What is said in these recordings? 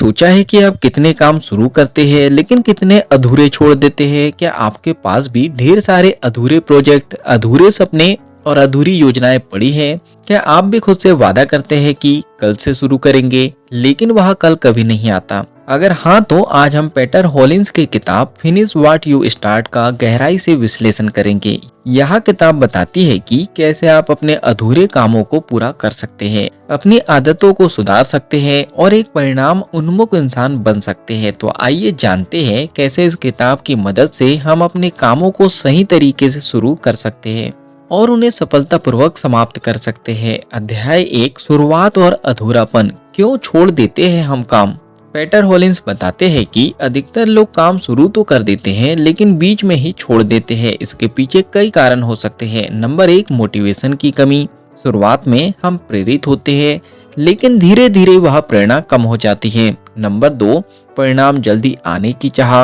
सोचा है कि आप कितने काम शुरू करते हैं लेकिन कितने अधूरे छोड़ देते हैं? क्या आपके पास भी ढेर सारे अधूरे प्रोजेक्ट, अधूरे सपने और अधूरी योजनाएं पड़ी हैं? क्या आप भी खुद से वादा करते हैं कि कल से शुरू करेंगे, लेकिन वह कल कभी नहीं आता? अगर हाँ, तो आज हम पीटर हॉलिन्स की किताब फिनिश व्हाट यू स्टार्ट का गहराई से विश्लेषण करेंगे। यह किताब बताती है कि कैसे आप अपने अधूरे कामों को पूरा कर सकते हैं, अपनी आदतों को सुधार सकते हैं और एक परिणाम उन्मुख इंसान बन सकते हैं। तो आइए जानते हैं कैसे इस किताब की मदद से हम अपने कामों को सही तरीके से शुरू कर सकते हैं और उन्हें सफलतापूर्वक समाप्त कर सकते हैं। अध्याय 1, शुरुआत और अधूरापन। क्यों छोड़ देते हैं हम काम? पीटर हॉलिन्स बताते हैं कि अधिकतर लोग काम शुरू तो कर देते हैं लेकिन बीच में ही छोड़ देते हैं। इसके पीछे कई कारण हो सकते हैं। नंबर 1, मोटिवेशन की कमी। शुरुआत में हम प्रेरित होते हैं लेकिन धीरे धीरे वह प्रेरणा कम हो जाती है। नंबर 2, परिणाम जल्दी आने की चाह।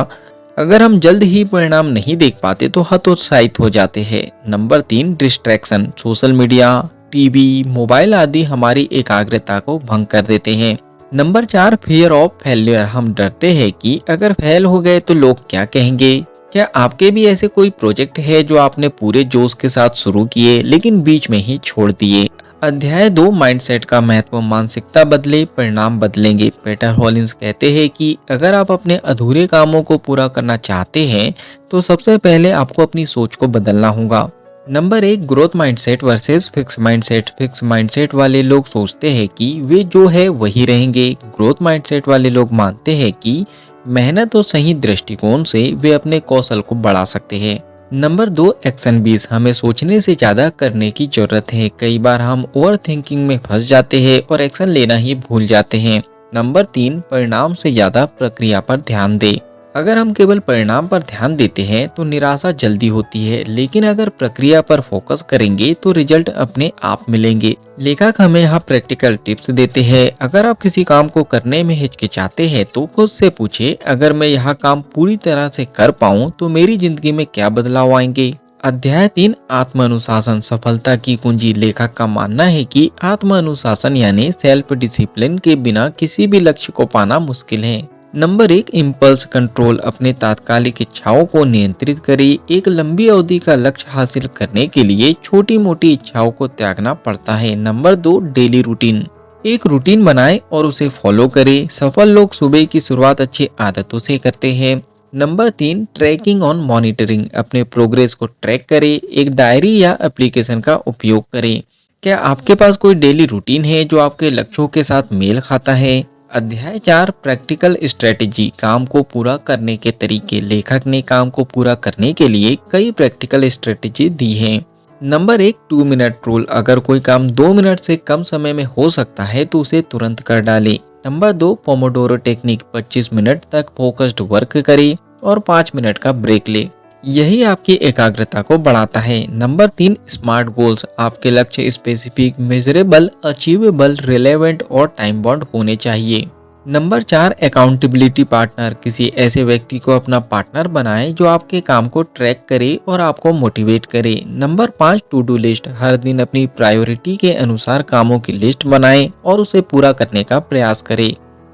अगर हम जल्द ही परिणाम नहीं देख पाते तो हतोत्साहित हो जाते हैं। Number 3, distraction. Social media, TV, mobile आदि हमारी एकाग्रता को भंग कर देते हैं। Number 4, fear of failure. हम डरते हैं कि अगर फेल हो गए तो लोग क्या कहेंगे। क्या आपके भी ऐसे कोई प्रोजेक्ट है जो आपने पूरे जोश के साथ शुरू किए लेकिन बीच में ही छोड़ दिए? अध्याय 2, माइंडसेट का महत्व। मानसिकता बदले, परिणाम बदलेंगे। पीटर हॉलिन्स कहते हैं कि अगर आप अपने अधूरे कामों को पूरा करना चाहते हैं तो सबसे पहले आपको अपनी सोच को बदलना होगा। Number 1, growth mindset versus fix mindset. Fix mindset वाले लोग सोचते हैं कि वे जो है वही रहेंगे। ग्रोथ माइंडसेट वाले लोग मानते हैं कि मेहनत और सही दृष्टिकोण से वे अपने कौशल को बढ़ा सकते हैं। Number 2, action base. हमें सोचने से ज्यादा करने की जरूरत है। कई बार हम ओवर थिंकिंग में फंस जाते हैं और एक्शन लेना ही भूल जाते हैं। नंबर 3, परिणाम से ज्यादा प्रक्रिया पर ध्यान दें। अगर हम केवल परिणाम पर ध्यान देते हैं तो निराशा जल्दी होती है, लेकिन अगर प्रक्रिया पर फोकस करेंगे तो रिजल्ट अपने आप मिलेंगे। लेखक हमें यहाँ प्रैक्टिकल टिप्स देते हैं। अगर आप किसी काम को करने में हिचकिचाते हैं तो खुद से पूछे, अगर मैं यह काम पूरी तरह से कर पाऊँ तो मेरी जिंदगी में क्या बदलाव आएंगे। अध्याय 3, आत्म अनुशासन। सफलता की कुंजी। लेखक का मानना है कि आत्म अनुशासन यानी सेल्फ डिसिप्लिन के बिना किसी भी लक्ष्य को पाना मुश्किल है। Number 1, impulse control. अपने तात्कालिक इच्छाओं को नियंत्रित करें। एक लंबी अवधि का लक्ष्य हासिल करने के लिए छोटी मोटी इच्छाओं को त्यागना पड़ता है। Number 2, daily routine. एक रूटीन बनाएं और उसे फॉलो करें। सफल लोग सुबह की शुरुआत अच्छी आदतों से करते हैं। नंबर 3, ट्रैकिंग और मॉनिटरिंग। अपने प्रोग्रेस को ट्रैक करें। एक डायरी या एप्लीकेशन का उपयोग करें। क्या आपके पास कोई डेली रूटीन है जो आपके लक्ष्यों के साथ मेल खाता है? अध्याय 4, प्रैक्टिकल स्ट्रेटेजी। काम को पूरा करने के तरीके। लेखक ने काम को पूरा करने के लिए कई प्रैक्टिकल स्ट्रेटेजी दी हैं। Number 1, 2 minute rule. अगर कोई काम 2 मिनट से कम समय में हो सकता है तो उसे तुरंत कर डालें। Number 2, Pomodoro technique. 25 मिनट तक फोकस्ड वर्क करें और 5 मिनट का ब्रेक ले। यही आपकी एकाग्रता को बढ़ाता है। Number 3, smart goals. आपके लक्ष्य स्पेसिफिक, मेजरेबल, अचीवेबल, रिलेवेंट और टाइम बाउंड होने चाहिए। Number 4, accountability partner. किसी ऐसे व्यक्ति को अपना पार्टनर बनाएं जो आपके काम को ट्रैक करे और आपको मोटिवेट करे। Number 5, to do list. हर दिन अपनी प्रायोरिटी के अनुसार कामों की लिस्ट बनाएं और उसे पूरा करने का प्रयास करें।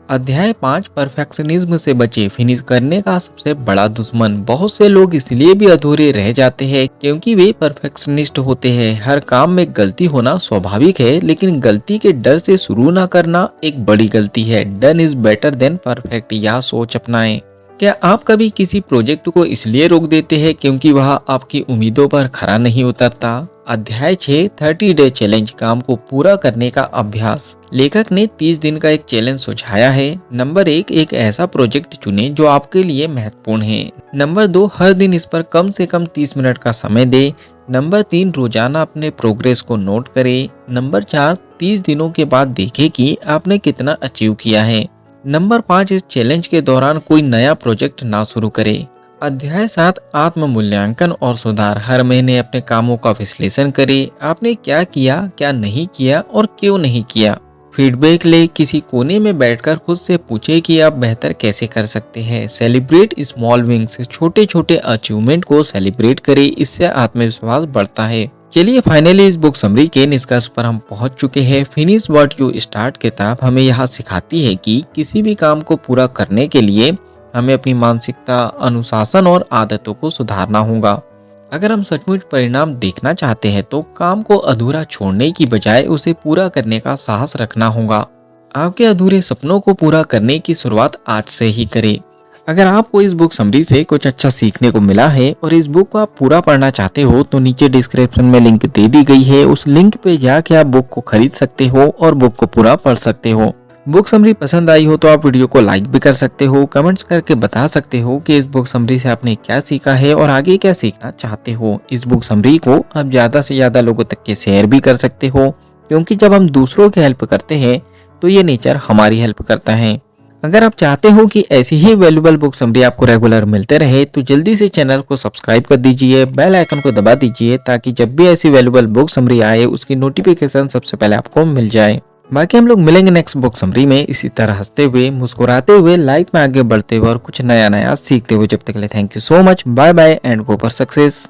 अध्याय 5, परफेक्शनिज्म से बचे। फिनिश करने का सबसे बड़ा दुश्मन। बहुत से लोग इसलिए भी अधूरे रह जाते हैं क्योंकि वे परफेक्शनिस्ट होते हैं। हर काम में गलती होना स्वाभाविक है, लेकिन गलती के डर से शुरू न करना एक बड़ी गलती है। Done is better than perfect, यह सोच अपनाएं। क्या आप कभी किसी प्रोजेक्ट को इसलिए रोक देते हैं क्योंकि वह आपकी उम्मीदों पर खरा नहीं उतरता? अध्याय 6, 30 डे चैलेंज। काम को पूरा करने का अभ्यास। लेखक ने 30 दिन का एक चैलेंज सुझाया है। नंबर 1, एक ऐसा प्रोजेक्ट चुनें जो आपके लिए महत्वपूर्ण है। नंबर 2, हर दिन इस पर कम से कम 30 मिनट का समय दें। नंबर 3, रोजाना अपने प्रोग्रेस को नोट करें। नंबर 4, 30 दिनों के बाद देखें कि आपने कितना अचीव किया है। नंबर 5, इस चैलेंज के दौरान कोई नया प्रोजेक्ट ना शुरू करें। अध्याय 7, आत्म मूल्यांकन और सुधार। हर महीने अपने कामों का विश्लेषण करें। आपने क्या किया, क्या नहीं किया और क्यों नहीं किया। फीडबैक ले। किसी कोने में बैठकर खुद से पूछे कि आप बेहतर कैसे कर सकते हैं। Celebrate small wings. छोटे छोटे अचीवमेंट को सेलिब्रेट करें, इससे आत्मविश्वास बढ़ता है। चलिए फाइनली इस बुक समरी के निष्कर्ष पर हम पहुंच चुके हैं। फिनिश व्हाट यू स्टार्ट किताब हमें यहाँ सिखाती है कि किसी भी काम को पूरा करने के लिए हमें अपनी मानसिकता, अनुशासन और आदतों को सुधारना होगा। अगर हम सचमुच परिणाम देखना चाहते हैं तो काम को अधूरा छोड़ने की बजाय उसे पूरा करने का साहस रखना होगा। आपके अधूरे सपनों को पूरा करने की शुरुआत आज से ही करें। अगर आपको इस बुक समरी से कुछ अच्छा सीखने को मिला है और इस बुक को आप पूरा पढ़ना चाहते हो तो नीचे डिस्क्रिप्शन में लिंक दे दी गई है, उस लिंक पे जाके आप बुक को खरीद सकते हो और बुक को पूरा पढ़ सकते हो। बुक समरी पसंद आई हो तो आप वीडियो को लाइक भी कर सकते हो, कमेंट्स करके बता सकते हो कि इस बुक समरी से आपने क्या सीखा है और आगे क्या सीखना चाहते हो। इस बुक समरी को आप ज्यादा से ज्यादा लोगों तक के शेयर भी कर सकते हो, क्योंकि जब हम दूसरों की हेल्प करते हैं तो ये नेचर हमारी हेल्प करता है। अगर आप चाहते हो कि ऐसी ही वैल्यूएबल बुक समरी आपको रेगुलर मिलते रहे तो जल्दी से चैनल को सब्सक्राइब कर दीजिए, बेल आइकन को दबा दीजिए ताकि जब भी ऐसी वैल्यूएबल बुक समरी आए उसकी नोटिफिकेशन सबसे पहले आपको मिल जाए। बाकी हम लोग मिलेंगे नेक्स्ट बुक समरी में इसी तरह हंसते हुए, मुस्कुराते हुए, लाइफ में आगे बढ़ते हुए और कुछ नया नया सीखते हुए। जब तक के लिए thank you so much, bye bye and go for success.